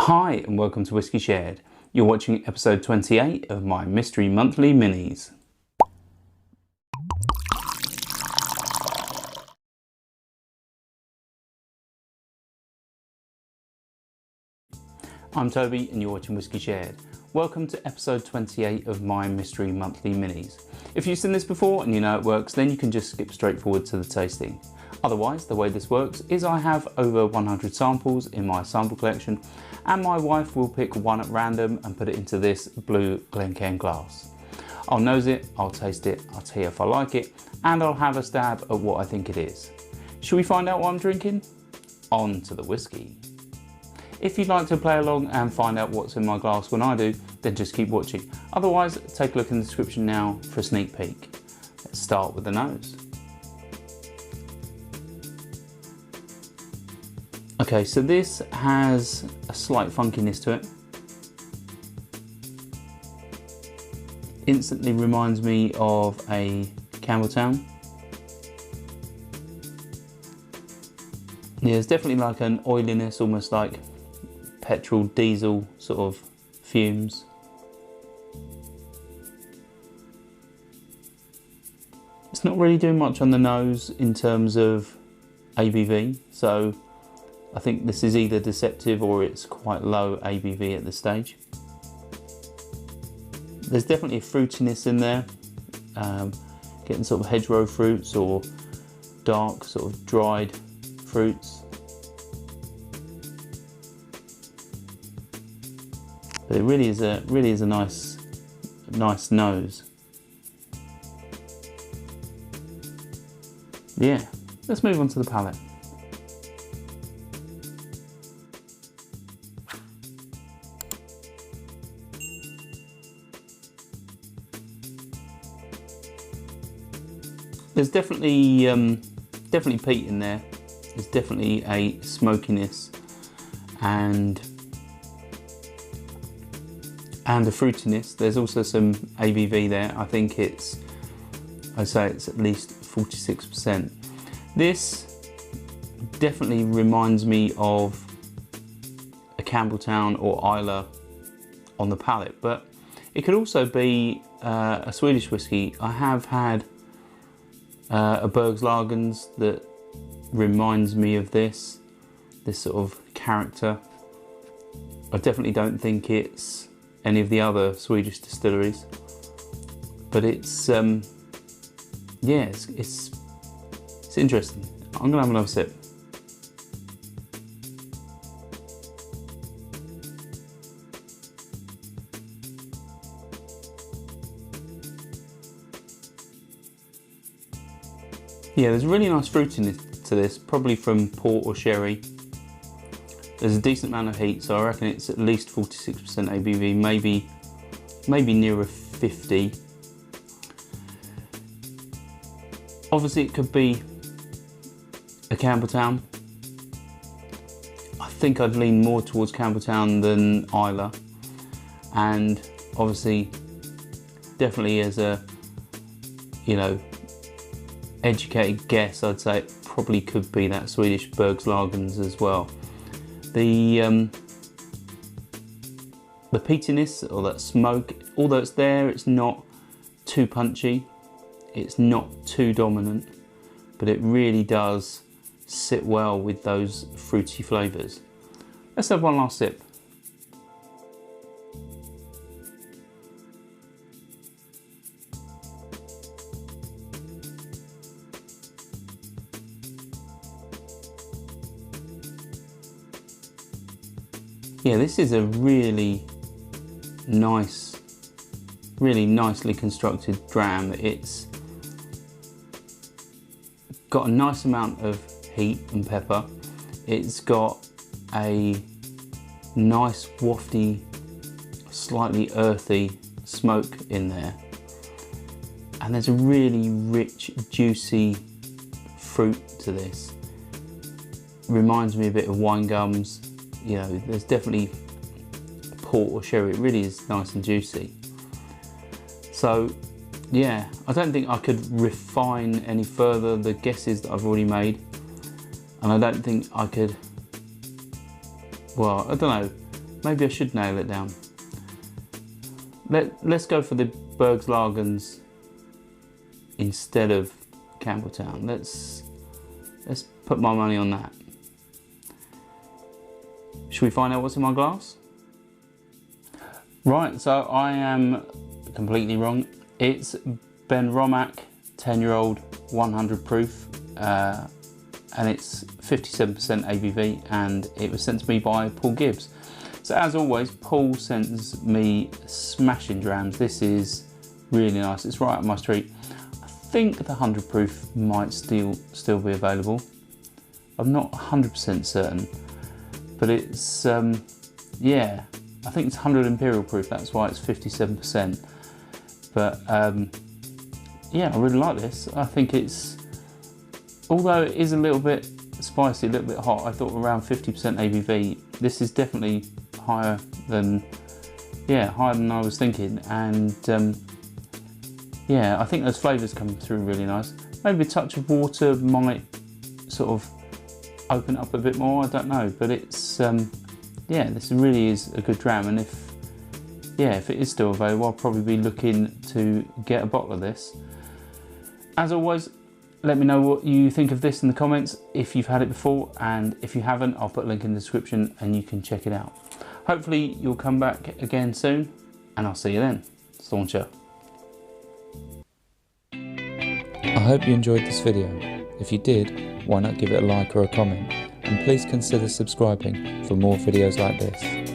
Hi and welcome to Whisky Shared. You're watching episode 28 of my Mystery Monthly Minis. I'm Toby and you're watching Whisky Shared. Welcome to episode 28 of my Mystery Monthly Minis. If you've seen this before and you know it works, then you can just skip straight forward to the tasting. Otherwise, the way this works is I have over 100 samples in my sample collection and my wife will pick one at random and put it into this blue Glencairn glass. I'll nose it, I'll taste it, I'll tell you if I like it, and I'll have a stab at what I think it is. Should we find out what I'm drinking? On to the whiskey. If you'd like to play along and find out what's in my glass when I do, then just keep watching. Otherwise, take a look in the description now for a sneak peek. Let's start with the nose. Okay, so this has a slight funkiness to it. Instantly reminds me of a Campbelltown. Yeah, it's definitely like an oiliness, almost like petrol, diesel sort of fumes. It's not really doing much on the nose in terms of ABV, so I think this is either deceptive or it's quite low ABV at this stage. There's definitely a fruitiness in there, getting sort of hedgerow fruits or dark sort of dried fruits. But it really is a nice nose. Yeah, let's move on to the palate. There's definitely peat in there. There's definitely a smokiness and a fruitiness. There's also some ABV there. I think I'd say it's at least 46%. This definitely reminds me of a Campbelltown or Islay on the palate, but it could also be a Swedish whiskey. I have had a Bergslagens that reminds me of this sort of character. I definitely don't think it's any of the other Swedish distilleries, but it's yeah, it's interesting. I'm gonna have another sip. Yeah, there's a really nice fruitiness to this, probably from port or sherry. There's a decent amount of heat, so I reckon it's at least 46% ABV, maybe nearer 50. Obviously it could be a Campbelltown. I think I'd lean more towards Campbelltown than Islay. And obviously, definitely as a, you know, educated guess, I'd say it probably could be that Swedish Bergslagens as well. The peatiness or that smoke, although it's there, it's not too punchy, it's not too dominant, but it really does sit well with those fruity flavours. Let's have one last sip. Yeah, this is a really nicely constructed dram. It's got a nice amount of heat and pepper. It's got a nice wafty, slightly earthy smoke in there. And there's a really rich, juicy fruit to this. Reminds me a bit of wine gums. You know, there's definitely port or sherry. It really is nice and juicy. So yeah, I don't think I could refine any further the guesses that I've already made, and I don't think I could, well, I don't know, maybe I should nail it down. Let's go for the Bergslagens instead of Campbelltown. Let's put my money on that. Should we find out what's in my glass? Right, so I am completely wrong. It's Ben Romack 10-year-old 100 proof, and it's 57% ABV, and it was sent to me by Paul Gibbs. So as always, Paul sends me smashing drams. This is really nice. It's right up my street. I think the 100 proof might still be available. I'm not 100% certain, but it's yeah, I think it's 100 imperial proof. That's why it's 57%. But yeah, I really like this. I think it's, although it is a little bit spicy, a little bit hot, I thought around 50% ABV. This is definitely higher than I was thinking, and yeah, I think those flavours come through really nice. Maybe a touch of water might sort of open up a bit more, I don't know, but it's yeah, this really is a good dram, and if it is still available, I'll probably be looking to get a bottle of this. As always, let me know what you think of this in the comments, if you've had it before, and if you haven't, I'll put a link in the description and you can check it out. Hopefully you'll come back again soon, and I'll see you then. Stauncher. I hope you enjoyed this video. If you did, why not give it a like or a comment, and please consider subscribing for more videos like this.